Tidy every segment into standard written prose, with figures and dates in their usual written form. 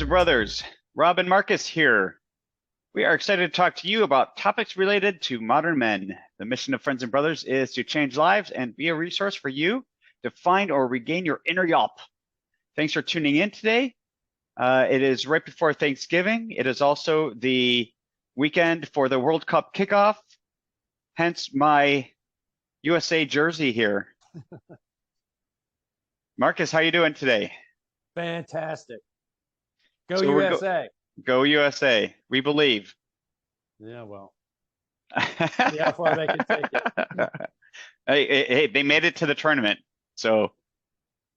and Brothers. Rob and Marcus here. We are excited to talk to you about topics related to modern men. The mission of Friends and Brothers is to change lives and be a resource for you to find or regain your inner yelp. Thanks for tuning in today. It is right before Thanksgiving. It is also the weekend for the World Cup kickoff, hence my USA jersey here. Marcus, how you doing today? Fantastic. Go So USA. Go USA. We believe. Yeah, well, see how far they can take it. Hey, they made it to the tournament. So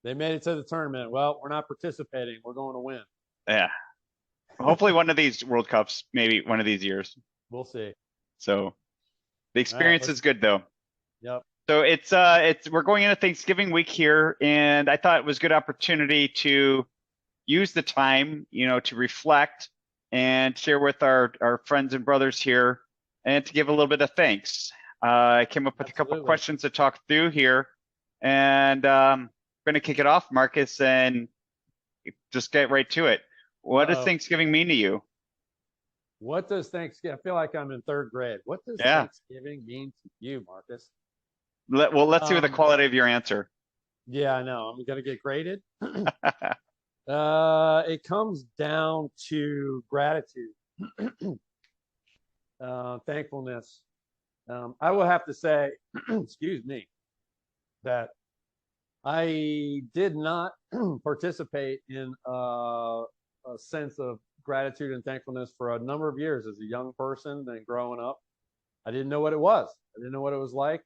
They made it to the tournament. Well, we're not participating. We're going to win. yeah, hopefully one of these World Cups, maybe one of these years. We'll see. So the experience is good though. Yep. So we're going into Thanksgiving week here, and I thought it was a good opportunity to use the time, to reflect and share with our friends and brothers here, and to give a little bit of thanks. I came up with a couple questions to talk through here, and I'm going to kick it off, Marcus, and just get right to it. What does Thanksgiving mean to you? What does Thanksgiving? I feel like I'm in third grade. What does Thanksgiving mean to you, Marcus? Let's see what the quality of your answer. Yeah, I know. I'm going to get graded. It comes down to gratitude, thankfulness. I will have to say, excuse me, that I did not participate in a sense of gratitude and thankfulness for a number of years as a young person and growing up. I didn't know what it was. I didn't know what it was like.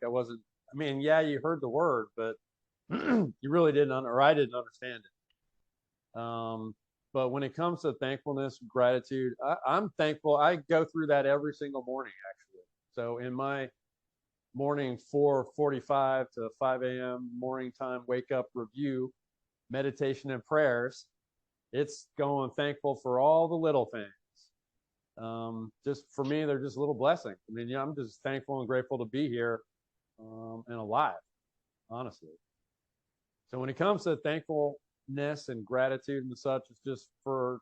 Yeah, you heard the word, but you really didn't, or I didn't understand it. But when it comes to thankfulness, gratitude, I'm thankful. I go through that every single morning, actually. So in my morning 4:45 to 5 a.m. morning time, wake up, review, meditation and prayers, it's going thankful for all the little things. Just for me, they're just little blessings. I'm just thankful and grateful to be here and alive, honestly. So when it comes to thankfulness and gratitude and such, it's just for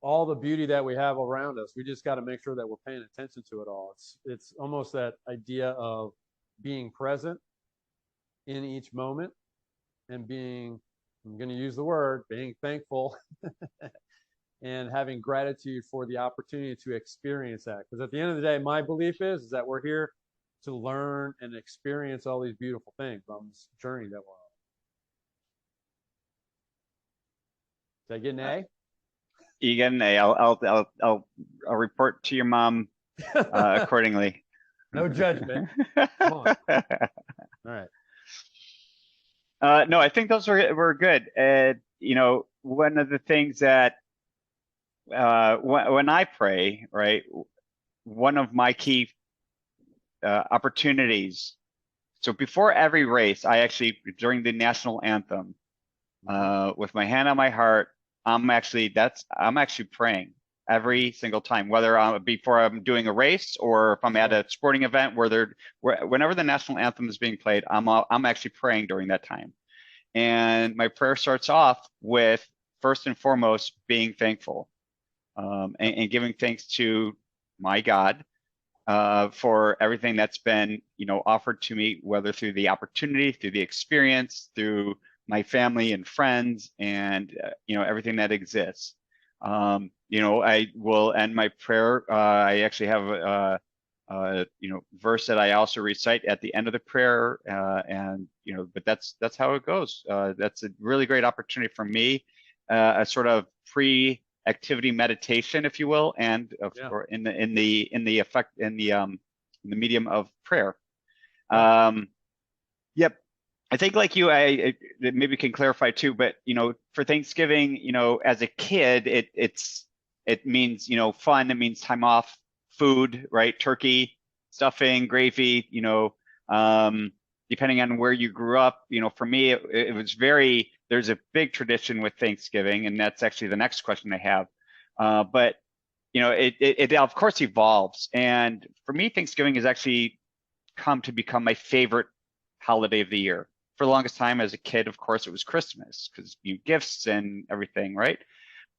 all the beauty that we have around us. We just got to make sure that we're paying attention to it all. It's almost that idea of being present in each moment and I'm going to use the word, being thankful and having gratitude for the opportunity to experience that. Because at the end of the day, my belief is that we're here to learn and experience all these beautiful things on this journey that we're on. Did I get an A? You get an A. I'll report to your mom accordingly. No judgment. Come on. All right. No, I think those were good. One of the things that when I pray, right, one of my key opportunities. So before every race, during the national anthem, with my hand on my heart, I'm actually praying every single time, whether before I'm doing a race or if I'm at a sporting event whenever the national anthem is being played, I'm actually praying during that time. And my prayer starts off with, first and foremost, being thankful, and giving thanks to my God for everything that's been, offered to me, whether through the opportunity, through the experience, through my family and friends, and everything that exists. I will end my prayer. I actually have a verse that I also recite at the end of the prayer, but that's how it goes. That's a really great opportunity for me, a sort of pre-activity meditation, if you will, and in the medium of prayer. Yep. I think like you, I maybe can clarify too, but for Thanksgiving, as a kid, it means fun. It means time off, food, right? Turkey, stuffing, gravy. Depending on where you grew up, for me, it was there's a big tradition with Thanksgiving, and that's actually the next question I have. But it of course evolves, and for me, Thanksgiving has actually come to become my favorite holiday of the year. For the longest time as a kid, of course, it was Christmas because gifts and everything, right?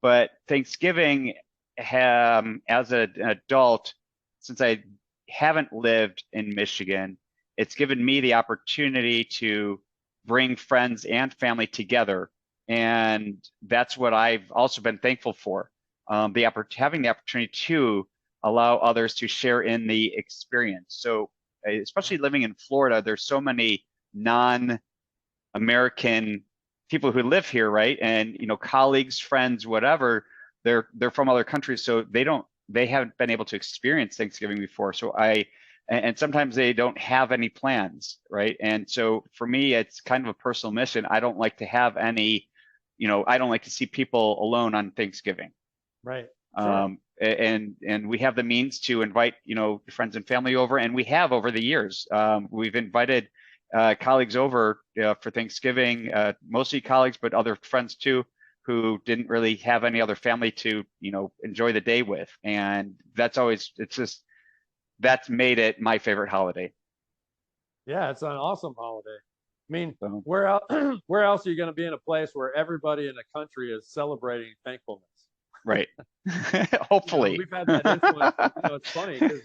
But Thanksgiving, as an adult, since I haven't lived in Michigan, it's given me the opportunity to bring friends and family together. And that's what I've also been thankful for. Having the opportunity to allow others to share in the experience. So, especially living in Florida, there's so many non-American people who live here, right? And colleagues, friends, whatever, they're from other countries, so they haven't been able to experience Thanksgiving before. And sometimes they don't have any plans, right? And so for me, it's kind of a personal mission. I don't like to have any, I don't like to see people alone on Thanksgiving. Right. Sure. And we have the means to invite, friends and family over, and we have over the years. We've invited colleagues over for Thanksgiving, mostly colleagues, but other friends too, who didn't really have any other family to, enjoy the day with. And that's made it my favorite holiday. Yeah, it's an awesome holiday. I mean, So, where else, where else are you going to be in a place where everybody in the country is celebrating thankfulness? right. Hopefully. We've had that influence. It's funny because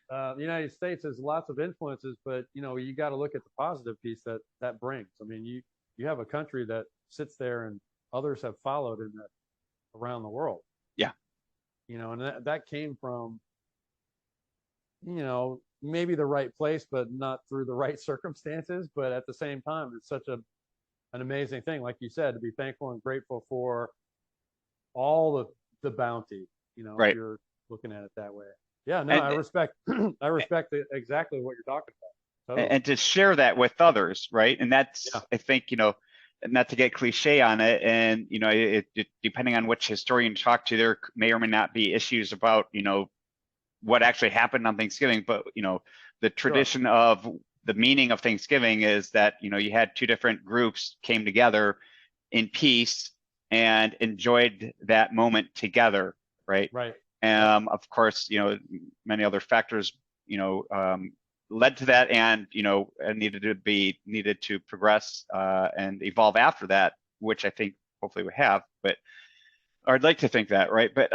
the United States has lots of influences, but you got to look at the positive piece that brings. I mean, you have a country that sits there and others have followed in that around the world. Yeah. And that came from maybe the right place, but not through the right circumstances. But at the same time, it's such an amazing thing, like you said, to be thankful and grateful for all the bounty, Right. if you're looking at it that way. Yeah, no, And, I respect exactly what you're talking about. Totally. and to share that with others, right? And that's, Yeah. I think, not to get cliche on it, and depending on which historian you talk to, there may or may not be issues about what actually happened on Thanksgiving. But the tradition of the meaning of Thanksgiving is that you had two different groups came together in peace and enjoyed that moment together, right? Right. Of course, many other factors, led to that, and needed to progress and evolve after that, which I think hopefully we have. But or I'd like to think that, right? But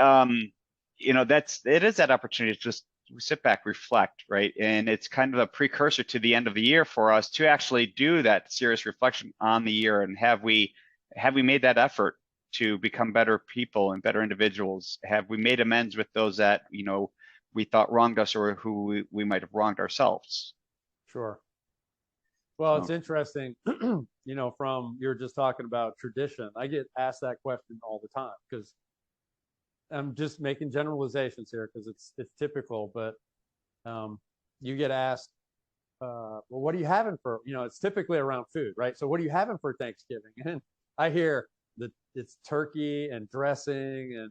it is that opportunity to just sit back, reflect, right? And it's kind of a precursor to the end of the year for us to actually do that serious reflection on the year. And have we made that effort to become better people and better individuals? Have we made amends with those that we thought wronged us, or who we might have wronged ourselves? Sure. Well, it's interesting, from you're just talking about tradition. I get asked that question all the time because I'm just making generalizations here because it's typical, but you get asked, well, what are you having for, it's typically around food, right? So what are you having for Thanksgiving? And I hear that it's turkey and dressing and,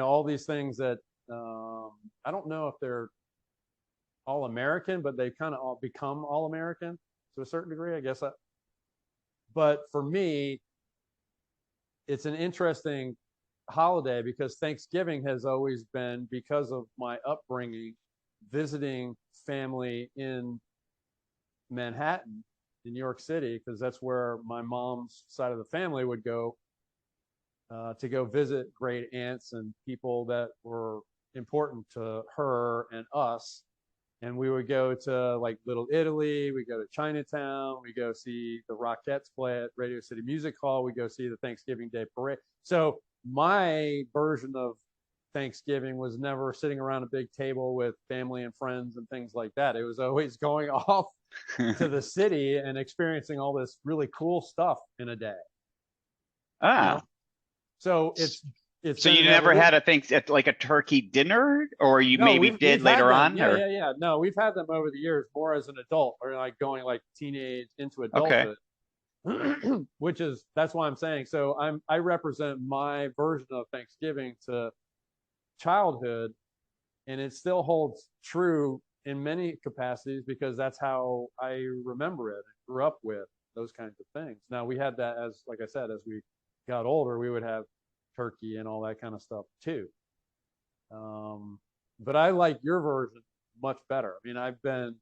all these things that I don't know if they're all American, but they kind of all become all American to a certain degree, I guess. But for me, it's an interesting holiday because Thanksgiving has always been, because of my upbringing, visiting family in Manhattan, in New York City, because that's where my mom's side of the family would go to go visit great aunts and people that were important to her and us. And we would go to like Little Italy, we go to Chinatown, we go see the Rockettes play at Radio City Music Hall, we go see the Thanksgiving Day Parade. So my version of Thanksgiving was never sitting around a big table with family and friends and things like that. It was always going off to the city and experiencing all this really cool stuff in a day. Ah. So it's so you never had like a turkey dinner, or you maybe did later on? Yeah. No, we've had them over the years, more as an adult, or like going like teenage into adulthood. Okay. That's why I'm saying. So I represent my version of Thanksgiving to childhood, and it still holds true in many capacities because that's how I remember it and grew up with those kinds of things. Now we had that, as like I said, as we got older, we would have turkey and all that kind of stuff too. But I like your version much better. I mean, I've been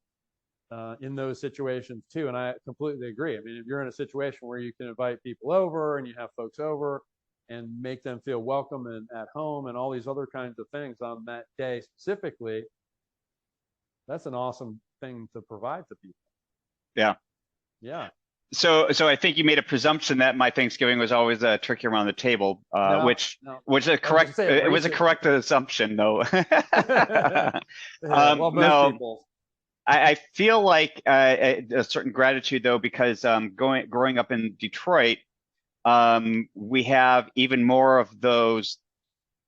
in those situations too, and I completely agree. I mean, if you're in a situation where you can invite people over and you have folks over, and make them feel welcome and at home and all these other kinds of things on that day specifically, that's an awesome thing to provide to people. Yeah. Yeah. So I think you made a presumption that my Thanksgiving was always a turkey around the table, No, which no. was a I was gonna correct. say It was a recent. correct assumption, though. Well, most No, people. I feel like a certain gratitude though, because growing up in Detroit, we have even more of those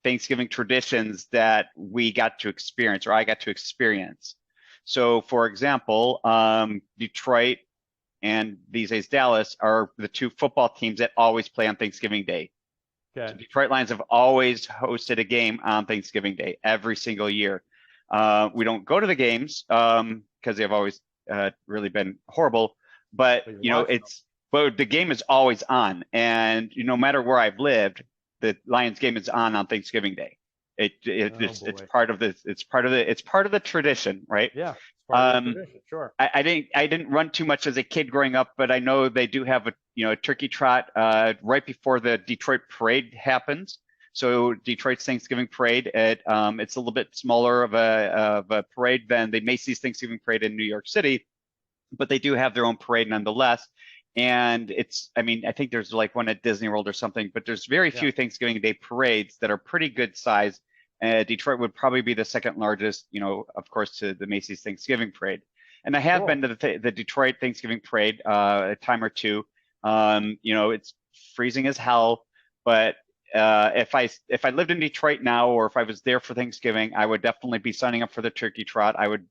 Thanksgiving traditions that we got to experience, or I got to experience. So, for example, Detroit and these days Dallas are the two football teams that always play on Thanksgiving Day. So Okay. Detroit Lions have always hosted a game on Thanksgiving Day every single year. We don't go to the games because they've always really been horrible. But But you you know, watch them. but the game is always on, and no matter where I've lived, the Lions game is on Thanksgiving Day. It's boy. part of the tradition, right? Yeah. It's part of the Um, tradition. Sure. I didn't run too much as a kid growing up, but I know they do have a turkey trot right before the Detroit parade happens. So Detroit's Thanksgiving parade, it's a little bit smaller of a parade than the Macy's Thanksgiving parade in New York City, but they do have their own parade nonetheless. And I mean, I think there's like one at Disney World or something, but there's very few Yeah. Thanksgiving Day parades that are pretty good size. Detroit would probably be the second largest, of course, to the Macy's Thanksgiving parade. And I have Cool. been to the Detroit Thanksgiving parade a time or two. It's freezing as hell, but if I lived in Detroit now, or if I was there for Thanksgiving, I would definitely be signing up for the turkey trot. I would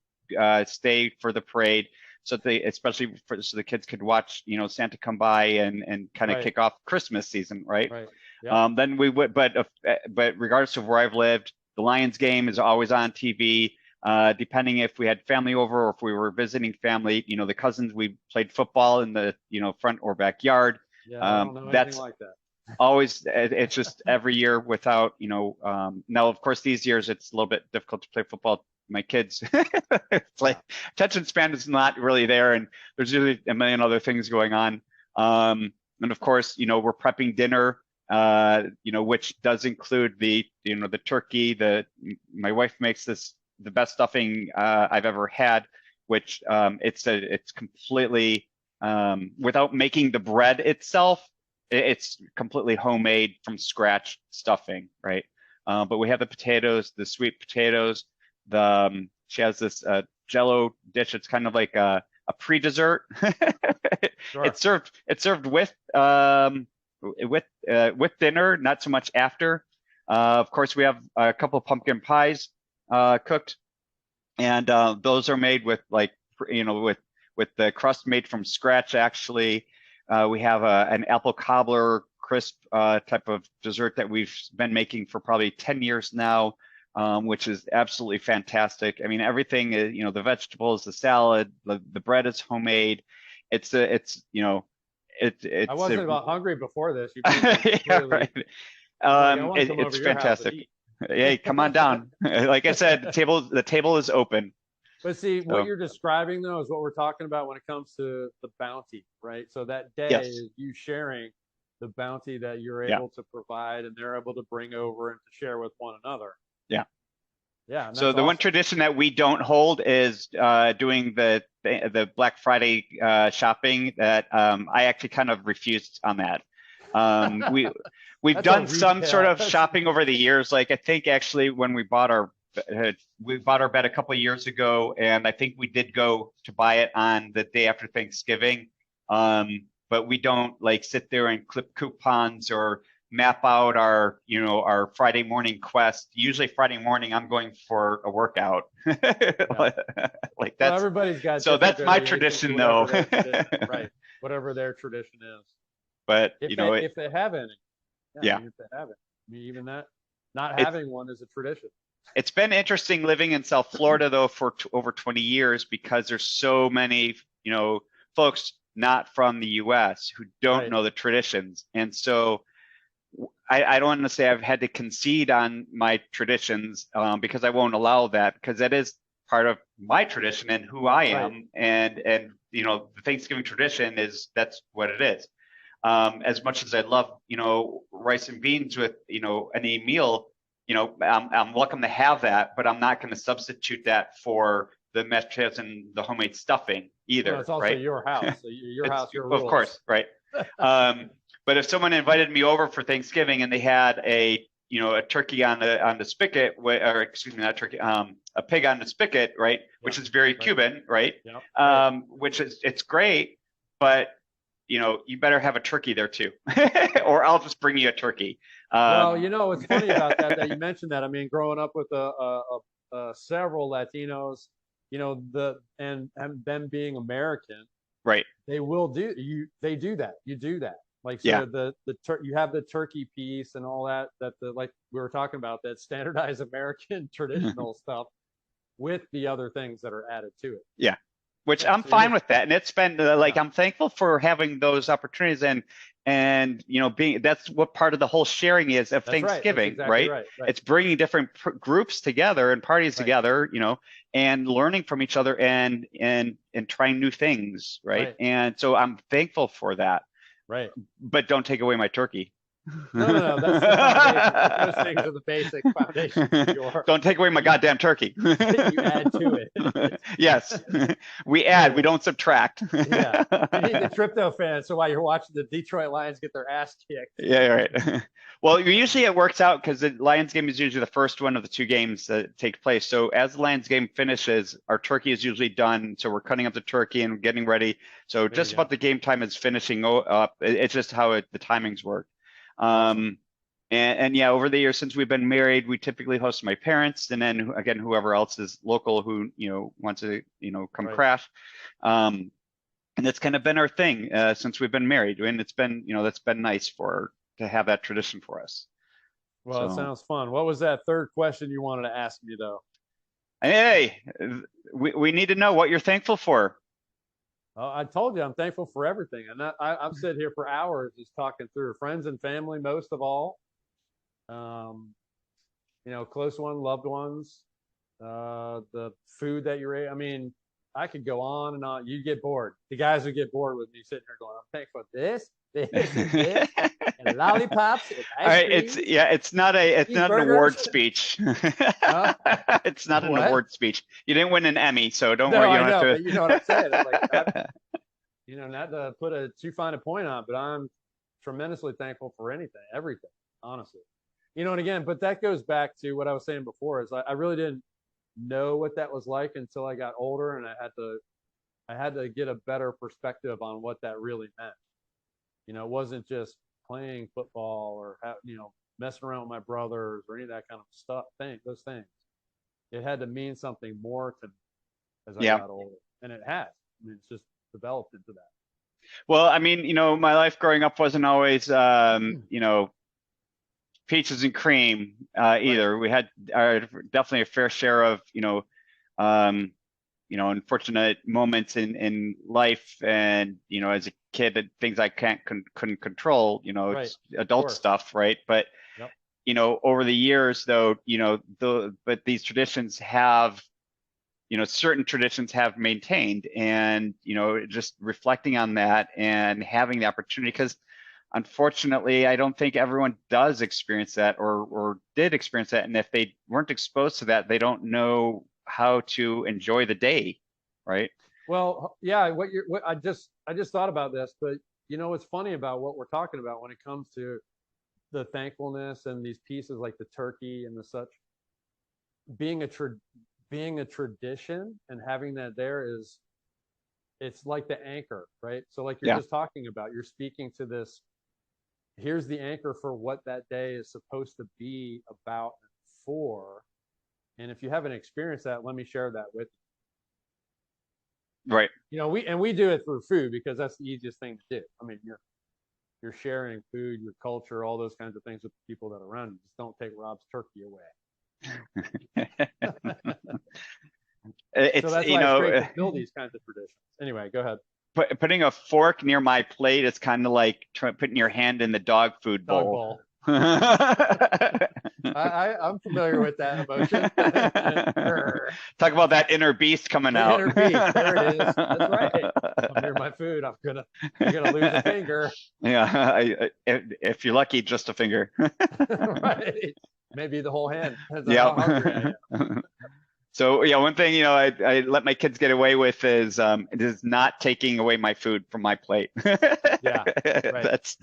stay for the parade, so especially so the kids could watch, Santa come by and kind of Right. kick off Christmas season, right? Right. Yeah. Then we would, but regardless of where I've lived, the Lions game is always on TV. Depending if we had family over or if we were visiting family, the cousins, we played football in the front or backyard. Yeah. I don't know anything That's like that. always, it's just every year without, now of course these years it's a little bit difficult to play football. My kids, it's like attention span is not really there, and there's really a million other things going on. And of course, we're prepping dinner, which does include the turkey. My wife makes the best stuffing I've ever had, which it's completely without making the bread itself. It's completely homemade from scratch stuffing, right? But we have the potatoes, the sweet potatoes. She has this Jello dish. It's kind of like a pre-dessert. Sure. It's served with dinner, not so much after. Of course, we have a couple of pumpkin pies cooked, and those are made with with the crust made from scratch. Actually, we have an apple cobbler crisp type of dessert that we've been making for probably 10 years now. Which is absolutely fantastic. I mean, everything is, the vegetables, the salad, the bread is homemade. I wasn't about hungry before this. You yeah, right. It's fantastic. Hey, come on down. Like I said, the table is open. But see, what you're describing though is what we're talking about when it comes to the bounty, right? So that day is you sharing the bounty that you're able to provide, and they're able to bring over and to share with one another. Yeah. Yeah. So the one tradition that we don't hold is doing the Black Friday shopping. That I actually kind of refused on that. We've done some sort of shopping over the years. Like I think actually when we bought our bed a couple of years ago, and I think we did go to buy it on the day after Thanksgiving. But we don't like sit there and clip coupons or map out our Friday morning quest. Usually Friday morning I'm going for a workout. Like that's everybody's got. So that's my tradition though. Right. Whatever their tradition is. But if they have any. Yeah. If they have it. I mean, even that, not having one is a tradition. It's been interesting living in South Florida though for over 20 years, because there's so many, folks not from the US who don't know the traditions. And so I don't want to say I've had to concede on my traditions because I won't allow that, because that is part of my tradition and who I am. And the Thanksgiving tradition that's what it is. As much as I love, rice and beans with, any meal, I'm welcome to have that, but I'm not going to substitute that for the mashed potatoes and the homemade stuffing Well, either, it's also right? your house. So your It's house, your of rules. course, right? But if someone invited me over for Thanksgiving and they had a turkey on the spigot, or excuse me, not turkey, a pig on the spigot, right? Which Yep. is very Right. Cuban, right? Yep. Right. Which it's great, but you better have a turkey there too, or I'll just bring you a turkey. Well, what's funny about that you mentioned that. I mean, growing up with several Latinos, and them being American, Right. they will do they do that. You do that. Like, Yeah. so you have the turkey piece and all that like we were talking about, that standardized American traditional stuff with the other things that are added to it. Yeah. Which Yeah, I'm so fine with that. And it's been like, Yeah. I'm thankful for having those opportunities and that's what part of the whole sharing is of That's right. That's Thanksgiving, exactly right? right. Right. It's bringing different groups together and parties Right. together, and learning from each other and trying new things, right? Right. And so I'm thankful for that, Right. but don't take away my turkey. No. That's the foundation. Those things are the basic foundation for your Don't take away my goddamn turkey. you add to it. Yes, we add, we don't subtract. Yeah. You need the tryptophan, so while you're watching the Detroit Lions get their ass kicked. Yeah, right. Well, usually it works out because the Lions game is usually the first one of the two games that take place. So as the Lions game finishes, our turkey is usually done. So we're cutting up the turkey and getting ready. So There just you go. about the game time is finishing up. It's just how the timings work. Awesome. And yeah, over the years since we've been married, we typically host my parents, and then again whoever else is local who wants to come Right. crash. And it's kind of been our thing since we've been married, and it's been that's been nice to have that tradition for us. Well, it So, sounds fun. What was that third question you wanted to ask me, though? hey, we need to know what you're thankful for. I told you I'm thankful for everything, and I've sat here for hours just talking through friends and family, most of all. Close ones, loved ones, the food that you're eating. I mean, I could go on and on. You get bored. The guys would get bored with me sitting here going, I'm thankful for this, and lollipops, and All right, ice cream. it's not an Cheeseburgers. award speech. It's not an What? award speech. You didn't win an Emmy, so don't No, worry. You I don't know, have but you know what I'm saying. It's like, to. not to put too fine a point on it, but I'm tremendously thankful for everything, honestly. And again, but that goes back to what I was saying before, is I really didn't know what that was like until I got older, and I had to get a better perspective on what that really meant. It wasn't just playing football or messing around with my brothers or any of that kind of stuff. Those things. It had to mean something more to me as I got older, and it has. I mean, it's just developed into that. Well, I mean, my life growing up wasn't always, peaches and cream either. We had definitely a fair share of, unfortunate moments in life, and as a kid, things I couldn't control. Right. It's adult stuff, right? But Yep. over the years, though, but these traditions have, certain traditions have maintained, and just reflecting on that and having the opportunity, because unfortunately, I don't think everyone does experience that or did experience that. And if they weren't exposed to that, they don't know how to enjoy the day, right? Well, yeah, I just thought about this, but what's funny about what we're talking about when it comes to the thankfulness and these pieces like the turkey and the such, being a tradition and having that there it's like the anchor, right? So like you're just talking about, you're speaking to this. Here's the anchor for what that day is supposed to be about and for. And if you haven't experienced that, let me share that with you. Right. We do it through food because that's the easiest thing to do. I mean, you're sharing food, your culture, all those kinds of things with the people that are around you. Just don't take Rob's turkey away. It's, so that's why it's great to build these kinds of traditions. Anyway, go ahead. Putting a fork near my plate is kind of like putting your hand in the dog food bowl. I'm familiar with that emotion. Grr. Talk about that inner beast coming The out. inner beast. There it is. That's right. I'm near my food. I'm gonna lose a finger. Yeah, if you're lucky, just a finger. Right. Maybe the whole hand. Depends on how hungry I Yeah. am. So yeah, one thing, I let my kids get away with is not taking away my food from my plate. Yeah, right. That's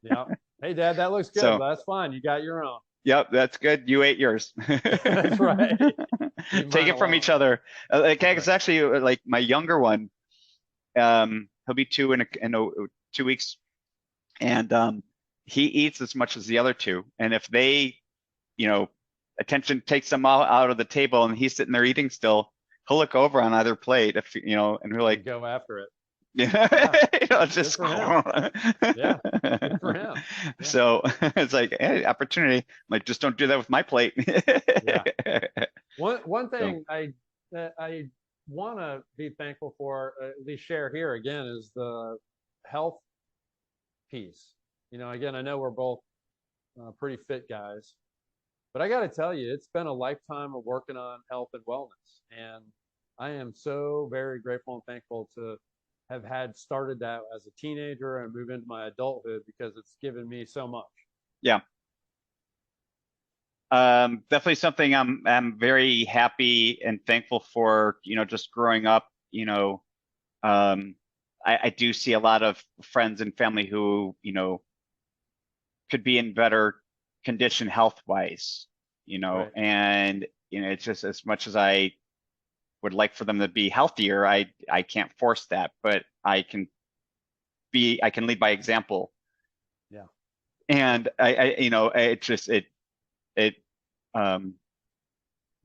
Yeah. Hey, Dad, that looks good. so, But that's fine. You got your own. yep, that's good. You ate yours. That's right. Leave Take mine it from alone. each other. Like it's Right. actually like my younger one. He'll be two in 2 weeks, and he eats as much as the other two. And if they, you know, attention takes them all out of the table and he's sitting there eating still, he'll look over on either plate if and we're And like, go after it. yeah, Yeah. it's just for him. Yeah. Good for him. Yeah. So it's like, hey, opportunity. I'm like, just don't do that with my plate. Yeah. One thing that I want to be thankful for, at least share here again, is the health piece. Again, I know we're both pretty fit guys, but I got to tell you, it's been a lifetime of working on health and wellness, and I am so very grateful and thankful to have had started that as a teenager and move into my adulthood because it's given me so much. Yeah. Definitely something I'm very happy and thankful for, just growing up, I do see a lot of friends and family who, could be in better condition health wise, Right. and it's just as much as I would like for them to be healthier, I can't force that, but I can lead by example. Yeah. And it just it um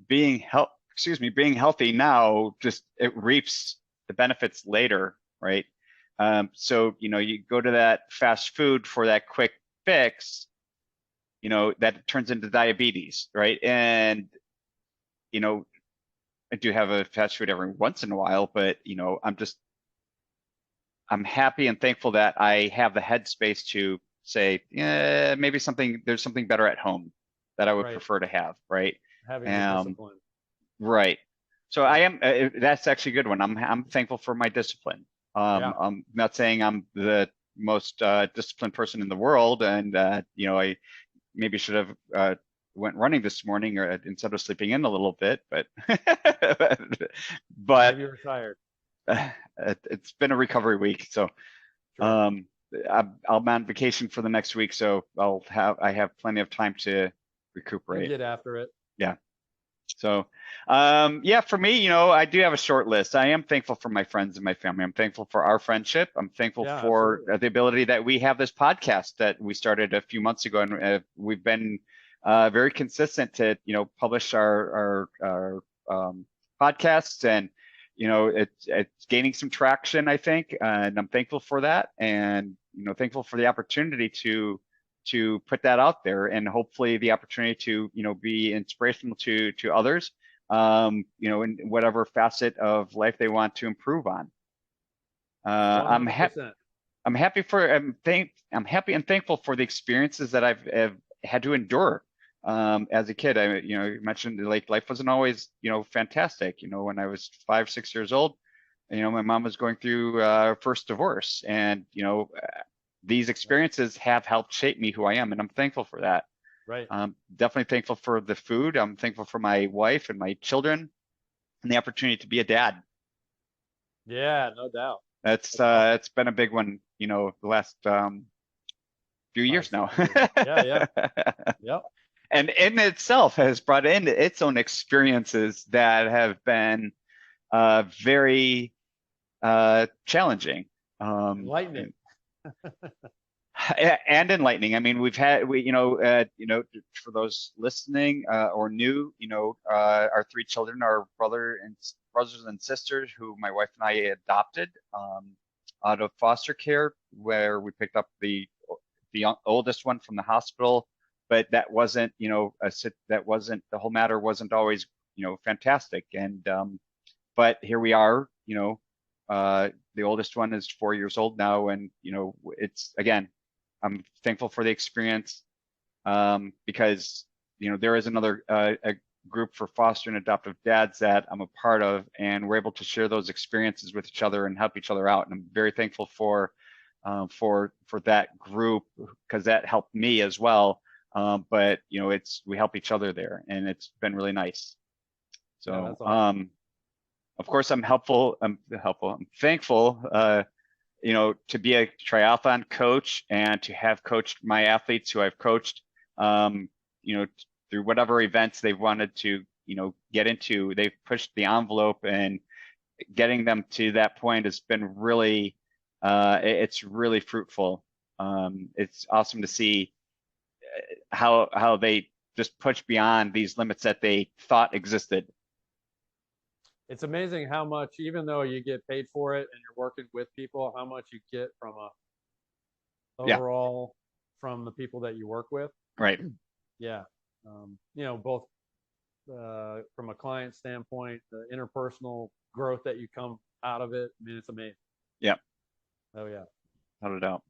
being being healthy now, just it reaps the benefits later, right? So you go to that fast food for that quick fix, that turns into diabetes, right? And I do have a fast food every once in a while, but I'm happy and thankful that I have the headspace to say, yeah, maybe there's something better at home that I would Right. prefer to have, right? Having the discipline. Right. So Yeah. I am. That's actually a good one. I'm thankful for my discipline. Yeah. I'm not saying I'm the most disciplined person in the world, and I maybe should have went running this morning or instead of sleeping in a little bit, but but Maybe you're tired. it's been a recovery week, so Sure. I'm on vacation for the next week, so I have plenty of time to You'll recuperate. get after it. Yeah. So, yeah, for me, I do have a short list. I am thankful for my friends and my family. I'm thankful for our friendship. I'm thankful Yeah, for absolutely. the ability that we have this podcast that we started a few months ago, and we've been very consistent to, publish our podcasts, and it's gaining some traction, I think, and I'm thankful for that, and thankful for the opportunity to put that out there, and hopefully the opportunity to be inspirational to others, in whatever facet of life they want to improve on. I'm happy. 100%. I'm happy I'm happy and thankful for the experiences that I've had to endure as a kid. You mentioned like life wasn't always fantastic. When I was 5, 6 years old, my mom was going through her first divorce, and these experiences have helped shape me who I am, and I'm thankful for that. Right. I'm definitely thankful for the food. I'm thankful for my wife and my children and the opportunity to be a dad. Yeah, no doubt. That's That's awesome. it's been a big one, the last few 5, years 6 now. years. Yeah. Yep. And in itself has brought in its own experiences that have been very challenging. Enlightening. And enlightening. I mean, for those listening or new, our 3 children are brothers and sisters who my wife and I adopted out of foster care, where we picked up the oldest one from the hospital, but that wasn't, the whole matter wasn't always, fantastic. And but here we are, the oldest one is 4 years old now, and it's again, I'm thankful for the experience, because, you know, there is another, a group for foster and adoptive dads that I'm a part of, and we're able to share those experiences with each other and help each other out. And I'm very thankful for that group, because that helped me as well. But you know, we help each other there, and it's been really nice. So, Yeah, that's awesome. of course, I'm thankful, you know, to be a triathlon coach and to have coached my athletes who I've coached, you know, through whatever events they've wanted to, you know, get into. They've pushed the envelope, and getting them to that point has been really, it's really fruitful. It's awesome to see how they just push beyond these limits that they thought existed. It's amazing how much, even though you get paid for it and you're working with people, how much you get from Yeah. overall from the people that you work with. Right. Yeah. You know, both from a client standpoint, the interpersonal growth that you come out of it. I mean, it's amazing. Yeah. Oh yeah. Without a doubt.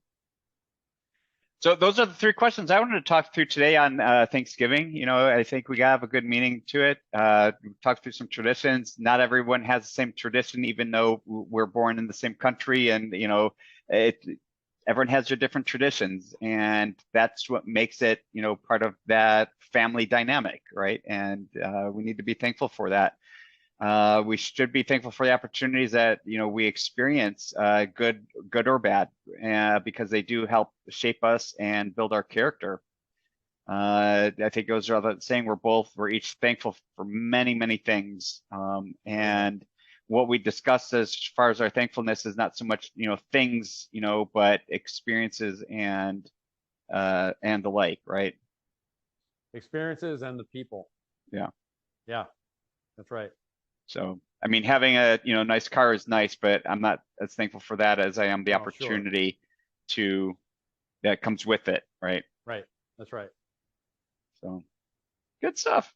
So those are the 3 questions I wanted to talk through today on Thanksgiving. You know, I think we have a good meaning to it. We talked through some traditions. Not everyone has the same tradition, even though we're born in the same country, and you know, everyone has their different traditions, and that's what makes it, you know, part of that family dynamic, right? And we need to be thankful for that. We should be thankful for the opportunities that, you know, we experience, good or bad, because they do help shape us and build our character. I think it goes without saying, we're each thankful for many, many things. And what we discussed as far as our thankfulness is not so much, you know, things, you know, but experiences and the like, right? Experiences and the people. Yeah. Yeah, that's right. So, I mean, having a, you know, nice car is nice, but I'm not as thankful for that as I am the Sure. opportunity that comes with it, right? Right. That's right. So, good stuff.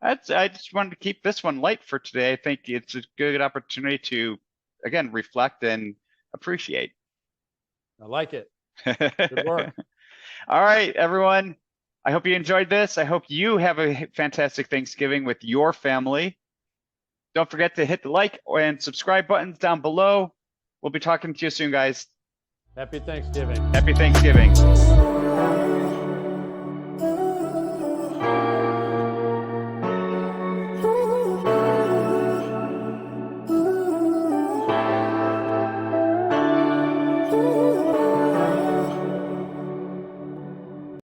I just wanted to keep this one light for today. I think it's a good opportunity to, again, reflect and appreciate. I like it. Good work. All right, everyone. I hope you enjoyed this. I hope you have a fantastic Thanksgiving with your family. Don't forget to hit the like and subscribe buttons down below. We'll be talking to you soon, guys. Happy Thanksgiving. Happy Thanksgiving.